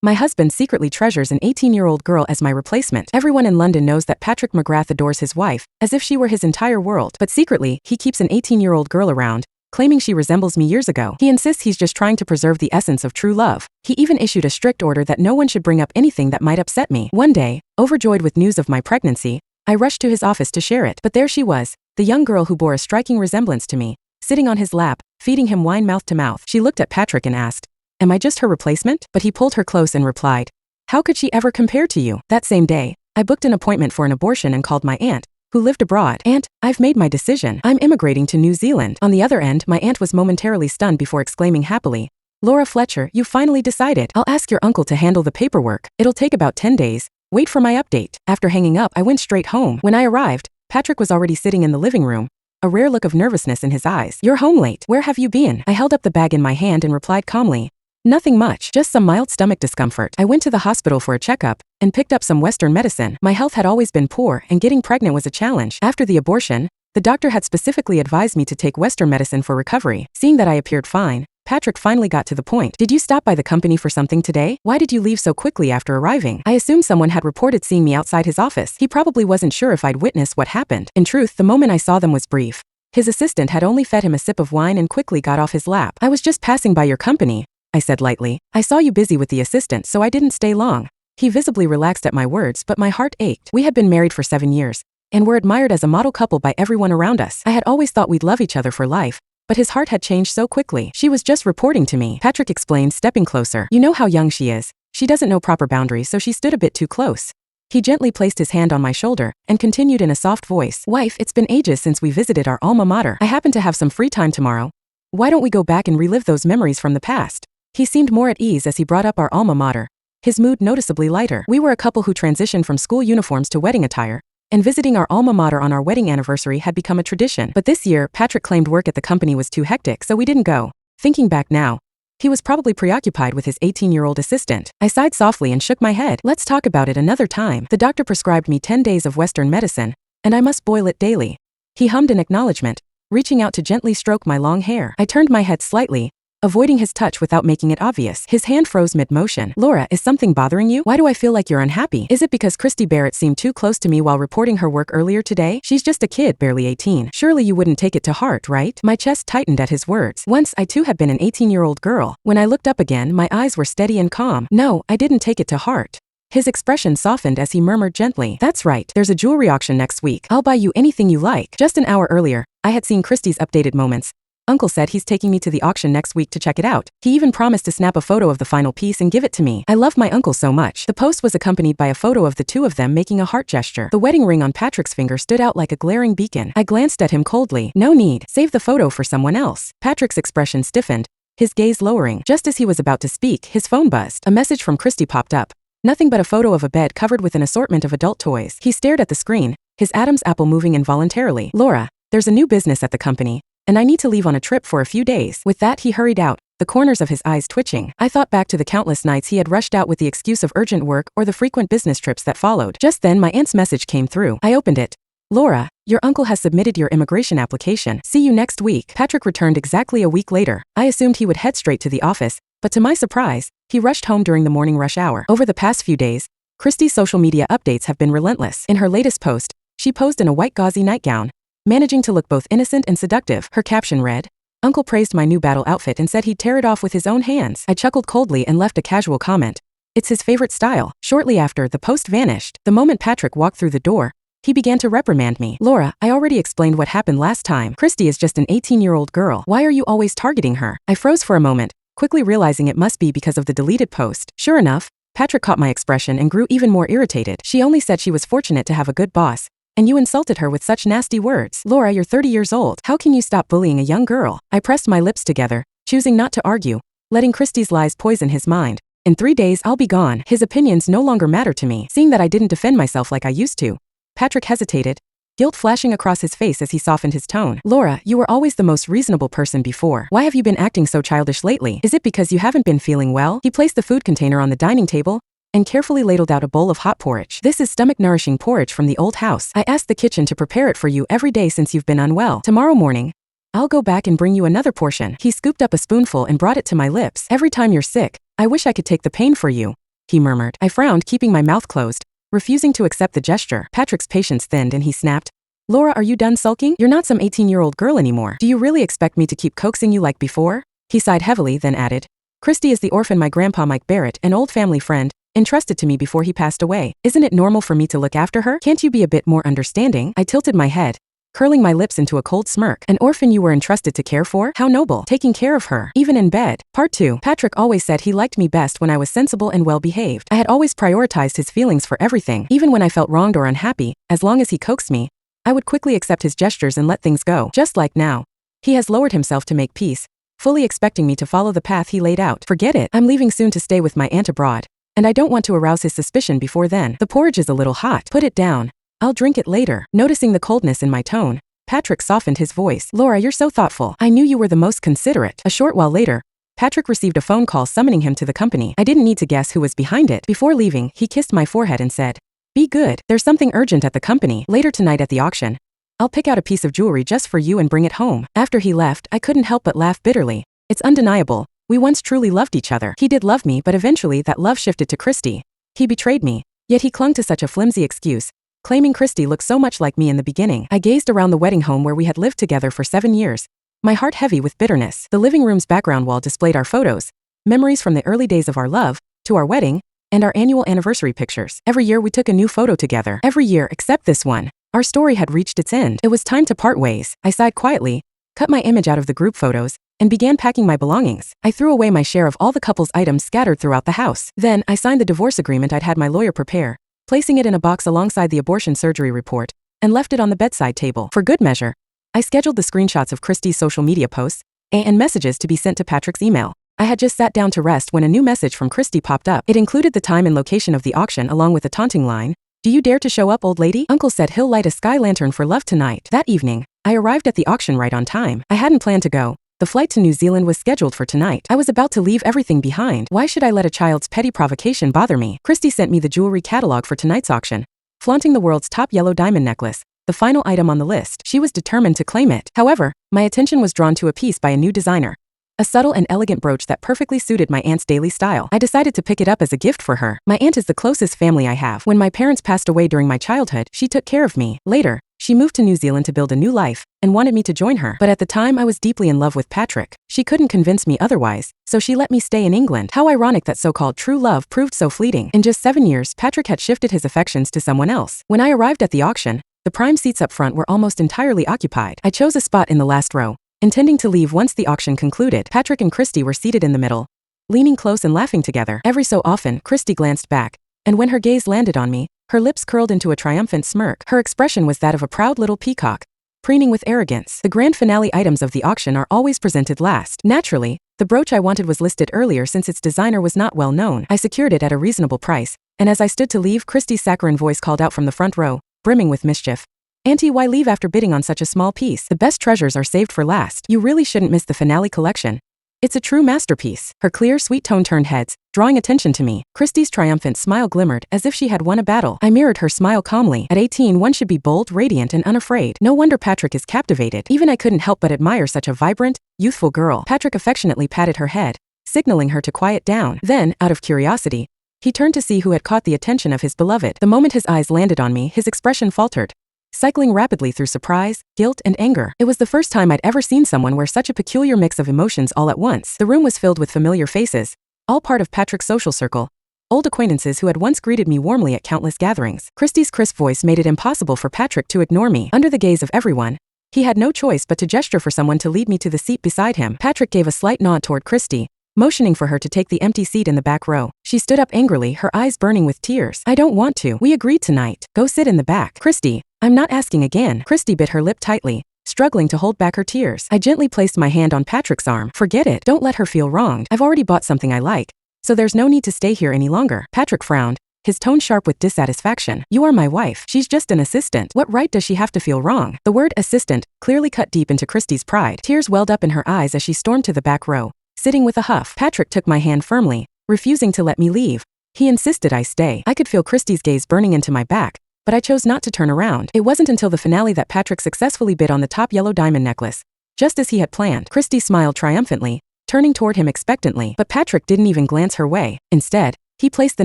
My husband secretly treasures an 18-year-old girl as my replacement. Everyone in London knows that Patrick McGrath adores his wife, as if she were his entire world. But secretly, he keeps an 18-year-old girl around, claiming she resembles me years ago. He insists he's just trying to preserve the essence of true love. He even issued a strict order that no one should bring up anything that might upset me. One day, overjoyed with news of my pregnancy, I rushed to his office to share it. But there she was, the young girl who bore a striking resemblance to me, sitting on his lap, feeding him wine mouth to mouth. She looked at Patrick and asked, "Am I just her replacement?" But he pulled her close and replied, "How could she ever compare to you?" That same day, I booked an appointment for an abortion and called my aunt, who lived abroad. "Aunt, I've made my decision. I'm immigrating to New Zealand." On the other end, my aunt was momentarily stunned before exclaiming happily, "Laura Fletcher, you finally decided. I'll ask your uncle to handle the paperwork. It'll take about 10 days. Wait for my update." After hanging up, I went straight home. When I arrived, Patrick was already sitting in the living room, a rare look of nervousness in his eyes. "You're home late. Where have you been?" I held up the bag in my hand and replied calmly, "Nothing much, just some mild stomach discomfort." I went to the hospital for a checkup and picked up some Western medicine. My health had always been poor and getting pregnant was a challenge. After the abortion, the doctor had specifically advised me to take Western medicine for recovery. Seeing that I appeared fine, Patrick finally got to the point. "Did you stop by the company for something today? Why did you leave so quickly after arriving?" I assumed someone had reported seeing me outside his office. He probably wasn't sure if I'd witnessed what happened. In truth, the moment I saw them was brief. His assistant had only fed him a sip of wine and quickly got off his lap. "I was just passing by your company," I said lightly. "I saw you busy with the assistant, so I didn't stay long." He visibly relaxed at my words, but my heart ached. We had been married for 7 years, and were admired as a model couple by everyone around us. I had always thought we'd love each other for life, but his heart had changed so quickly. "She was just reporting to me," Patrick explained, stepping closer. "You know how young she is. She doesn't know proper boundaries, so she stood a bit too close." He gently placed his hand on my shoulder and continued in a soft voice, "Wife, it's been ages since we visited our alma mater. I happen to have some free time tomorrow. Why don't we go back and relive those memories from the past?" He seemed more at ease as he brought up our alma mater, his mood noticeably lighter. We were a couple who transitioned from school uniforms to wedding attire, and visiting our alma mater on our wedding anniversary had become a tradition. But this year, Patrick claimed work at the company was too hectic, so we didn't go. Thinking back now, he was probably preoccupied with his 18-year-old assistant. I sighed softly and shook my head. "Let's talk about it another time. The doctor prescribed me 10 days of Western medicine, and I must boil it daily." He hummed in acknowledgement, reaching out to gently stroke my long hair. I turned my head slightly, avoiding his touch without making it obvious. His hand froze mid-motion. "Laura, is something bothering you? Why do I feel like you're unhappy? Is it because Christy Barrett seemed too close to me while reporting her work earlier today? She's just a kid, barely 18. Surely you wouldn't take it to heart, right?" My chest tightened at his words. Once I too had been an 18-year-old girl. When I looked up again, my eyes were steady and calm. "No, I didn't take it to heart." His expression softened as he murmured gently, "That's right, there's a jewelry auction next week. I'll buy you anything you like." Just an hour earlier, I had seen Christy's updated moments. "Uncle said he's taking me to the auction next week to check it out. He even promised to snap a photo of the final piece and give it to me." I love my uncle so much. The post was accompanied by a photo of the two of them making a heart gesture. The wedding ring on Patrick's finger stood out like a glaring beacon. I glanced at him coldly. "No need. Save the photo for someone else." Patrick's expression stiffened, his gaze lowering. Just as he was about to speak, his phone buzzed. A message from Christy popped up. Nothing but a photo of a bed covered with an assortment of adult toys. He stared at the screen, his Adam's apple moving involuntarily. "Laura, there's a new business at the company, and I need to leave on a trip for a few days." With that, he hurried out, the corners of his eyes twitching. I thought back to the countless nights he had rushed out with the excuse of urgent work or the frequent business trips that followed. Just then, my aunt's message came through. I opened it. "Laura, your uncle has submitted your immigration application. See you next week." Patrick returned exactly a week later. I assumed he would head straight to the office, but to my surprise, he rushed home during the morning rush hour. Over the past few days, Christy's social media updates have been relentless. In her latest post, she posed in a white gauzy nightgown, managing to look both innocent and seductive. Her caption read, "Uncle praised my new battle outfit and said he'd tear it off with his own hands." I chuckled coldly and left a casual comment. "It's his favorite style." Shortly after, the post vanished. The moment Patrick walked through the door, he began to reprimand me. "Laura, I already explained what happened last time. Christy is just an 18-year-old girl. Why are you always targeting her?" I froze for a moment, quickly realizing it must be because of the deleted post. Sure enough, Patrick caught my expression and grew even more irritated. "She only said she was fortunate to have a good boss, and you insulted her with such nasty words. Laura, you're 30 years old. How can you stop bullying a young girl?" I pressed my lips together, choosing not to argue, letting Christy's lies poison his mind. "In 3 days, I'll be gone." His opinions no longer matter to me. Seeing that I didn't defend myself like I used to, Patrick hesitated, guilt flashing across his face as he softened his tone. "Laura, you were always the most reasonable person before. Why have you been acting so childish lately? Is it because you haven't been feeling well?" He placed the food container on the dining table and carefully ladled out a bowl of hot porridge. "This is stomach-nourishing porridge from the old house. I asked the kitchen to prepare it for you every day since you've been unwell. Tomorrow morning, I'll go back and bring you another portion." He scooped up a spoonful and brought it to my lips. "Every time you're sick, I wish I could take the pain for you." he murmured. I frowned, keeping my mouth closed, refusing to accept the gesture. Patrick's patience thinned and he snapped, Laura, are you done sulking? You're not some 18-year-old girl anymore. Do you really expect me to keep coaxing you like before? He sighed heavily, then added, Christy is the orphan my grandpa Mike Barrett, an old family friend, entrusted to me before he passed away. Isn't it normal for me to look after her? Can't you be a bit more understanding? I tilted my head, curling my lips into a cold smirk. An orphan you were entrusted to care for? How noble. Taking care of her, even in bed. Part 2. Patrick always said he liked me best when I was sensible and well-behaved. I had always prioritized his feelings for everything, even when I felt wronged or unhappy. As long as he coaxed me, I would quickly accept his gestures and let things go. Just like now. He has lowered himself to make peace, fully expecting me to follow the path he laid out. Forget it. I'm leaving soon to stay with my aunt abroad, and I don't want to arouse his suspicion before then. The porridge is a little hot. Put it down. I'll drink it later. Noticing the coldness in my tone, Patrick softened his voice. Laura, you're so thoughtful. I knew you were the most considerate. A short while later, Patrick received a phone call summoning him to the company. I didn't need to guess who was behind it. Before leaving, he kissed my forehead and said, Be good. There's something urgent at the company. Later tonight at the auction, I'll pick out a piece of jewelry just for you and bring it home. After he left, I couldn't help but laugh bitterly. It's undeniable. We once truly loved each other. He did love me, but eventually that love shifted to Christy. He betrayed me, yet he clung to such a flimsy excuse, claiming Christy looked so much like me in the beginning. I gazed around the wedding home where we had lived together for 7 years, my heart heavy with bitterness. The living room's background wall displayed our photos, memories from the early days of our love, to our wedding, and our annual anniversary pictures. Every year we took a new photo together. Every year except this one. Our story had reached its end. It was time to part ways. I sighed quietly, cut my image out of the group photos, and began packing my belongings. I threw away my share of all the couple's items scattered throughout the house. Then, I signed the divorce agreement I'd had my lawyer prepare, placing it in a box alongside the abortion surgery report, and left it on the bedside table. For good measure, I scheduled the screenshots of Christy's social media posts and messages to be sent to Patrick's email. I had just sat down to rest when a new message from Christy popped up. It included the time and location of the auction along with a taunting line, Do you dare to show up, old lady? Uncle said he'll light a sky lantern for love tonight. That evening, I arrived at the auction right on time. I hadn't planned to go. The flight to New Zealand was scheduled for tonight. I was about to leave everything behind. Why should I let a child's petty provocation bother me? Christy sent me the jewelry catalog for tonight's auction, flaunting the world's top yellow diamond necklace, the final item on the list. She was determined to claim it. However, my attention was drawn to a piece by a new designer, a subtle and elegant brooch that perfectly suited my aunt's daily style. I decided to pick it up as a gift for her. My aunt is the closest family I have. When my parents passed away during my childhood, she took care of me. Later, she moved to New Zealand to build a new life, and wanted me to join her. But at the time I was deeply in love with Patrick. She couldn't convince me otherwise, so she let me stay in England. How ironic that so-called true love proved so fleeting. In just 7 years, Patrick had shifted his affections to someone else. When I arrived at the auction, the prime seats up front were almost entirely occupied. I chose a spot in the last row, intending to leave once the auction concluded. Patrick and Christy were seated in the middle, leaning close and laughing together. Every so often, Christy glanced back, and when her gaze landed on me, her lips curled into a triumphant smirk. Her expression was that of a proud little peacock, preening with arrogance. The grand finale items of the auction are always presented last. Naturally, the brooch I wanted was listed earlier since its designer was not well known. I secured it at a reasonable price, and as I stood to leave, Christy's saccharine voice called out from the front row, brimming with mischief. Auntie, why leave after bidding on such a small piece? The best treasures are saved for last. You really shouldn't miss the finale collection. It's a true masterpiece. Her clear, sweet tone turned heads, drawing attention to me. Christy's triumphant smile glimmered as if she had won a battle. I mirrored her smile calmly. At 18, one should be bold, radiant, and unafraid. No wonder Patrick is captivated. Even I couldn't help but admire such a vibrant, youthful girl. Patrick affectionately patted her head, signaling her to quiet down. Then, out of curiosity, he turned to see who had caught the attention of his beloved. The moment his eyes landed on me, his expression faltered, cycling rapidly through surprise, guilt, and anger. It was the first time I'd ever seen someone wear such a peculiar mix of emotions all at once. The room was filled with familiar faces, all part of Patrick's social circle, old acquaintances who had once greeted me warmly at countless gatherings. Christy's crisp voice made it impossible for Patrick to ignore me. Under the gaze of everyone, he had no choice but to gesture for someone to lead me to the seat beside him. Patrick gave a slight nod toward Christy, motioning for her to take the empty seat in the back row. She stood up angrily, her eyes burning with tears. I don't want to. We agreed tonight. Go sit in the back. Christy, I'm not asking again. Christy bit her lip tightly, struggling to hold back her tears. I gently placed my hand on Patrick's arm. Forget it. Don't let her feel wronged. I've already bought something I like, so there's no need to stay here any longer. Patrick frowned, his tone sharp with dissatisfaction. You are my wife. She's just an assistant. What right does she have to feel wrong? The word assistant clearly cut deep into Christy's pride. Tears welled up in her eyes as she stormed to the back row, sitting with a huff. Patrick took my hand firmly, refusing to let me leave. He insisted I stay. I could feel Christy's gaze burning into my back, but I chose not to turn around. It wasn't until the finale that Patrick successfully bid on the top yellow diamond necklace, just as he had planned. Christy smiled triumphantly, turning toward him expectantly, but Patrick didn't even glance her way. Instead, He placed the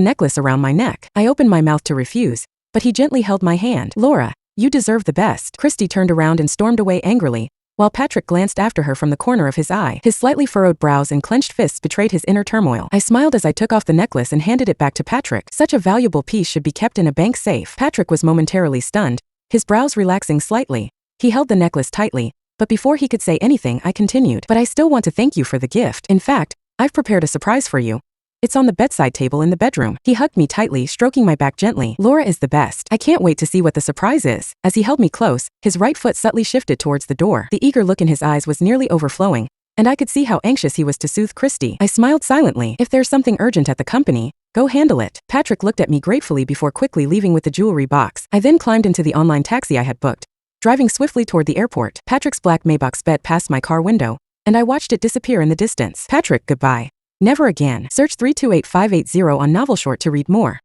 necklace around my neck. I opened my mouth to refuse, but he gently held my hand. Laura, you deserve the best. Christy turned around and stormed away angrily, while Patrick glanced after her from the corner of his eye. His slightly furrowed brows and clenched fists betrayed his inner turmoil. I smiled as I took off the necklace and handed it back to Patrick. Such a valuable piece should be kept in a bank safe. Patrick was momentarily stunned, his brows relaxing slightly. He held the necklace tightly, but before he could say anything, I continued. But I still want to thank you for the gift. In fact, I've prepared a surprise for you. It's on the bedside table in the bedroom. He hugged me tightly, stroking my back gently. Laura is the best. I can't wait to see what the surprise is. As he held me close, his right foot subtly shifted towards the door. The eager look in his eyes was nearly overflowing, and I could see how anxious he was to soothe Christy. I smiled silently. If there's something urgent at the company, go handle it. Patrick looked at me gratefully before quickly leaving with the jewelry box. I then climbed into the online taxi I had booked, driving swiftly toward the airport. Patrick's black Maybach sped past my car window, and I watched it disappear in the distance. Patrick, goodbye. Never again. Search 328580 on NovelShort to read more.